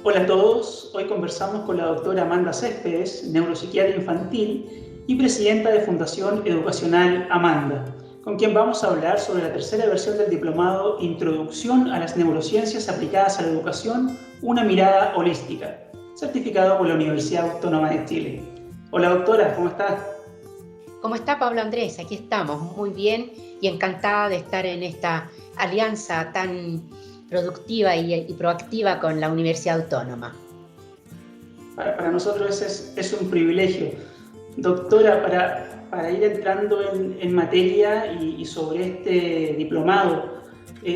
Hola a todos, hoy conversamos con la doctora Amanda Céspedes, neuropsiquiatra infantil y presidenta de Fundación Educacional Amanda, con quien vamos a hablar sobre la tercera versión del diplomado Introducción a las Neurociencias Aplicadas a la Educación, una mirada holística, certificado por la Universidad Autónoma de Chile. Hola doctora, ¿cómo está? ¿Cómo está Pablo Andrés? Aquí estamos, muy bien y encantada de estar en esta alianza tan productiva y proactiva con la Universidad Autónoma. Para nosotros es un privilegio. Doctora, para ir entrando en materia y sobre este diplomado,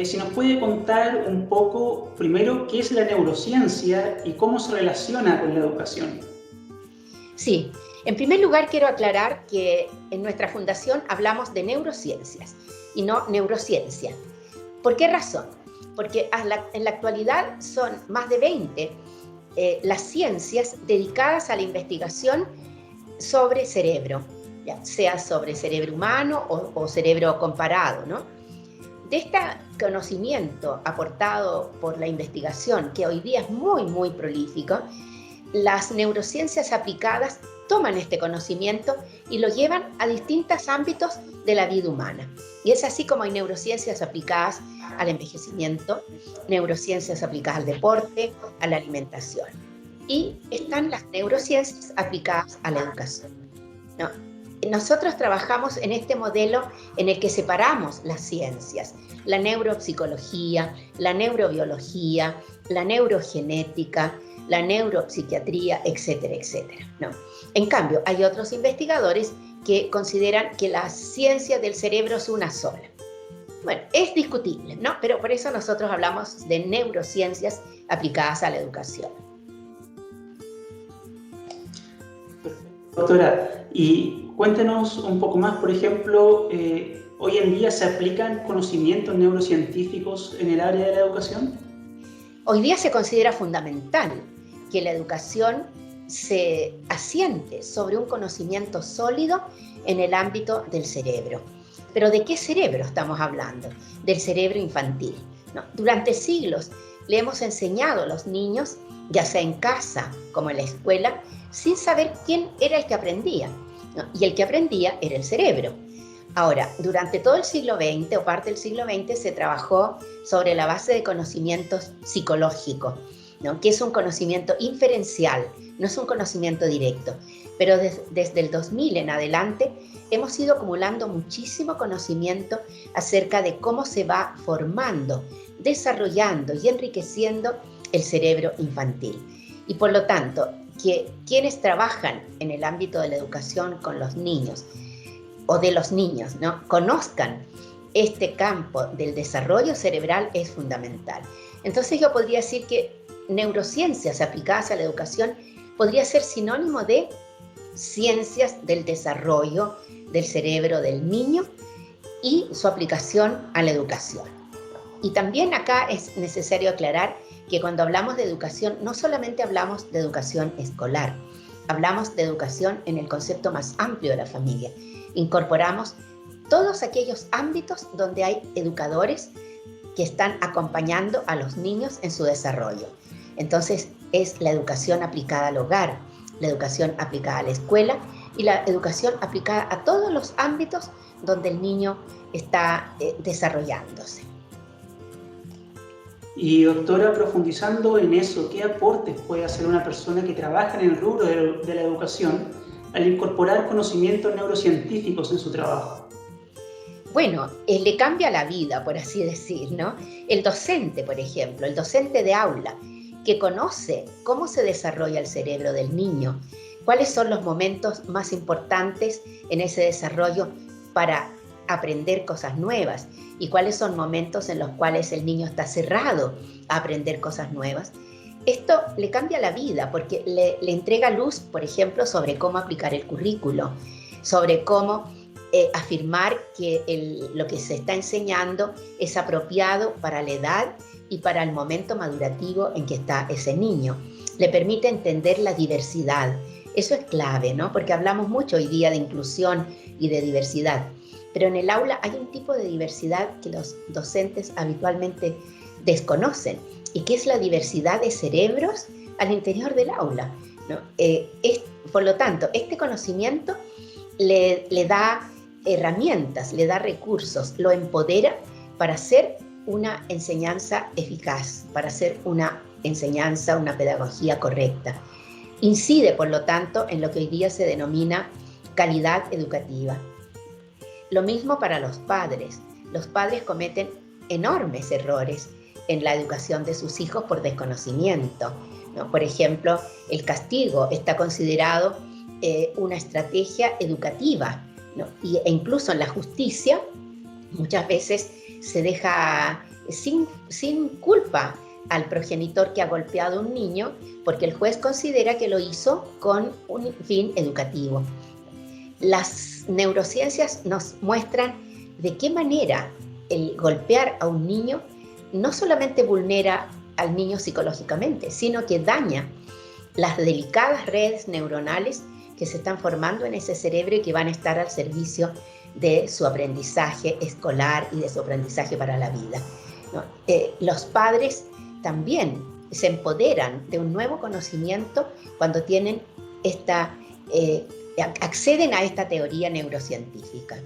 si nos puede contar un poco, primero, qué es la neurociencia y cómo se relaciona con la educación. Sí, en primer lugar quiero aclarar que en nuestra fundación hablamos de neurociencias y no neurociencia. ¿Por qué razón? Porque en la actualidad son más de 20 las ciencias dedicadas a la investigación sobre cerebro, ya sea sobre cerebro humano o cerebro comparado, ¿no? De este conocimiento aportado por la investigación, que hoy día es muy prolífico, las neurociencias aplicadas toman este conocimiento y lo llevan a distintos ámbitos de la vida humana. Y es así como hay neurociencias aplicadas al envejecimiento, neurociencias aplicadas al deporte, a la alimentación. Y están las neurociencias aplicadas a la educación, ¿no? Nosotros trabajamos en este modelo en el que separamos las ciencias, la neuropsicología, la neurobiología, la neurogenética, la neuropsiquiatría, etcétera, etcétera, ¿no? En cambio, hay otros investigadores que consideran que la ciencia del cerebro es una sola. Bueno, es discutible, ¿no? Pero por eso nosotros hablamos de neurociencias aplicadas a la educación. Doctora, y cuéntenos un poco más, por ejemplo, ¿hoy en día se aplican conocimientos neurocientíficos en el área de la educación? Hoy día se considera fundamental que la educación se asiente sobre un conocimiento sólido en el ámbito del cerebro. ¿Pero de qué cerebro estamos hablando? Del cerebro infantil, ¿no? Durante siglos le hemos enseñado a los niños, ya sea en casa como en la escuela, sin saber quién era el que aprendía, ¿no? Y el que aprendía era el cerebro. Ahora, durante todo el siglo XX o parte del siglo XX se trabajó sobre la base de conocimientos psicológicos, ¿no? Que es un conocimiento inferencial, no es un conocimiento directo. Pero desde el 2000 en adelante hemos ido acumulando muchísimo conocimiento acerca de cómo se va formando, desarrollando y enriqueciendo el cerebro infantil. Y por lo tanto, que quienes trabajan en el ámbito de la educación con los niños o de los niños, ¿no?, conozcan este campo del desarrollo cerebral es fundamental. Entonces yo podría decir que neurociencias aplicadas a la educación podría ser sinónimo de ciencias del desarrollo del cerebro del niño y su aplicación a la educación. Y también acá es necesario aclarar que cuando hablamos de educación, no solamente hablamos de educación escolar, hablamos de educación en el concepto más amplio de la familia. Incorporamos todos aquellos ámbitos donde hay educadores que están acompañando a los niños en su desarrollo. Entonces, es la educación aplicada al hogar, la educación aplicada a la escuela y la educación aplicada a todos los ámbitos donde el niño está desarrollándose. Y doctora, profundizando en eso, ¿qué aportes puede hacer una persona que trabaja en el rubro de la educación al incorporar conocimientos neurocientíficos en su trabajo? Bueno, le cambia la vida, por así decir, ¿no? El docente, por ejemplo, el docente de aula, que conoce cómo se desarrolla el cerebro del niño, cuáles son los momentos más importantes en ese desarrollo para aprender cosas nuevas y cuáles son momentos en los cuales el niño está cerrado a aprender cosas nuevas. Esto le cambia la vida porque le entrega luz, por ejemplo, sobre cómo aplicar el currículo, sobre cómo afirmar que lo que se está enseñando es apropiado para la edad y para el momento madurativo en que está ese niño. Le permite entender la diversidad. Eso es clave, ¿no? Porque hablamos mucho hoy día de inclusión y de diversidad. Pero en el aula hay un tipo de diversidad que los docentes habitualmente desconocen y qué es la diversidad de cerebros al interior del aula, ¿no? Por lo tanto, este conocimiento le da herramientas, le da recursos, lo empodera para hacer una enseñanza eficaz, para hacer una enseñanza, una pedagogía correcta. Incide, por lo tanto, en lo que hoy día se denomina calidad educativa. Lo mismo para los padres. Los padres cometen enormes errores en la educación de sus hijos por desconocimiento, ¿no? Por ejemplo, el castigo está considerado una estrategia educativa, ¿no? E incluso en la justicia muchas veces se deja sin culpa al progenitor que ha golpeado a un niño porque el juez considera que lo hizo con un fin educativo. Las neurociencias nos muestran de qué manera el golpear a un niño no solamente vulnera al niño psicológicamente, sino que daña las delicadas redes neuronales que se están formando en ese cerebro y que van a estar al servicio de su aprendizaje escolar y de su aprendizaje para la vida, ¿no? Los padres también se empoderan de un nuevo conocimiento cuando tienen acceden a esta teoría neurocientífica.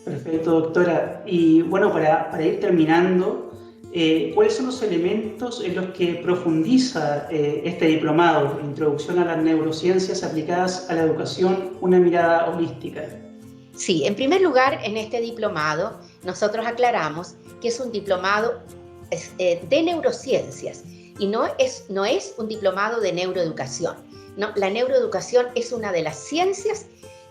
Perfecto, doctora. Y bueno, para ir terminando, ¿cuáles son los elementos en los que profundiza este diplomado, Introducción a las Neurociencias aplicadas a la educación, una mirada holística? Sí, en primer lugar, en este diplomado nosotros aclaramos que es un diplomado de neurociencias y no es un diplomado de neuroeducación. No, la neuroeducación es una de las ciencias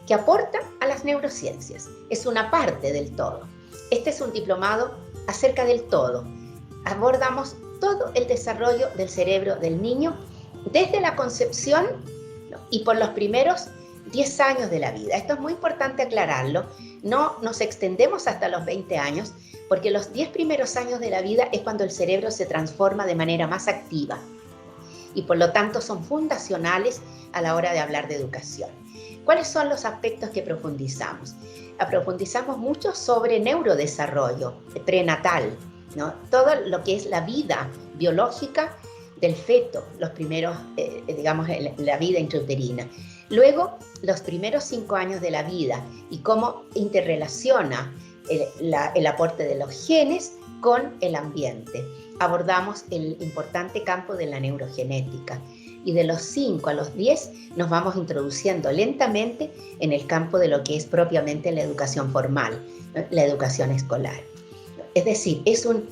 que aporta a las neurociencias, es una parte del todo. Este es un diplomado acerca del todo. Abordamos todo el desarrollo del cerebro del niño desde la concepción, ¿no? Y por los primeros 10 años de la vida. Esto es muy importante aclararlo. No nos extendemos hasta los 20 años porque los 10 primeros años de la vida es cuando el cerebro se transforma de manera más activa y por lo tanto son fundacionales a la hora de hablar de educación. ¿Cuáles son los aspectos que profundizamos? Profundizamos mucho sobre neurodesarrollo prenatal, ¿no? Todo lo que es la vida biológica del feto, los primeros, la vida intrauterina. Luego, los primeros 5 años de la vida y cómo interrelaciona el aporte de los genes con el ambiente. Abordamos el importante campo de la neurogenética y de los 5 a los 10 nos vamos introduciendo lentamente en el campo de lo que es propiamente la educación formal, ¿no? La educación escolar. Es decir, es un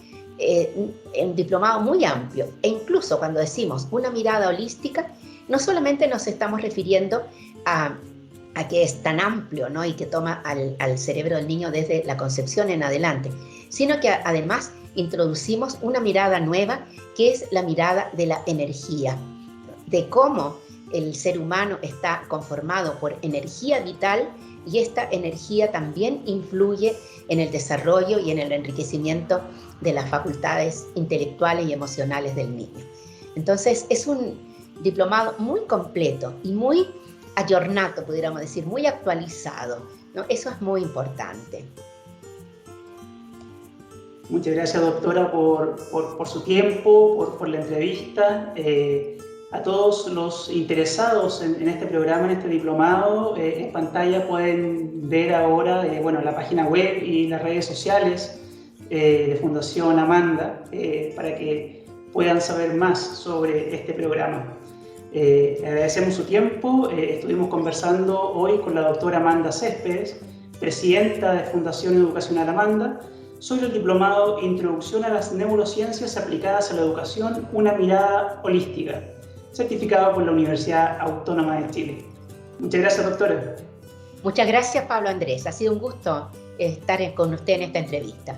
diplomado muy amplio e incluso cuando decimos una mirada holística, no solamente nos estamos refiriendo a que es tan amplio, ¿no? Y que toma al cerebro del niño desde la concepción en adelante, sino que además introducimos una mirada nueva que es la mirada de la energía, de cómo el ser humano está conformado por energía vital y esta energía también influye en el desarrollo y en el enriquecimiento de las facultades intelectuales y emocionales del niño. Entonces es un diplomado muy completo y muy aggiornato, pudiéramos decir, muy actualizado, ¿no? Eso es muy importante. Muchas gracias, doctora, por su tiempo, por la entrevista. A todos los interesados en este programa, en este diplomado, en pantalla pueden ver ahora la página web y las redes sociales de Fundación Amanda para que puedan saber más sobre este programa. Le agradecemos su tiempo. Estuvimos conversando hoy con la doctora Amanda Céspedes, presidenta de Fundación Educacional Amanda, sobre el diplomado Introducción a las Neurociencias aplicadas a la educación, una mirada holística, certificado por la Universidad Autónoma de Chile. Muchas gracias, doctora. Muchas gracias, Pablo Andrés. Ha sido un gusto estar con usted en esta entrevista.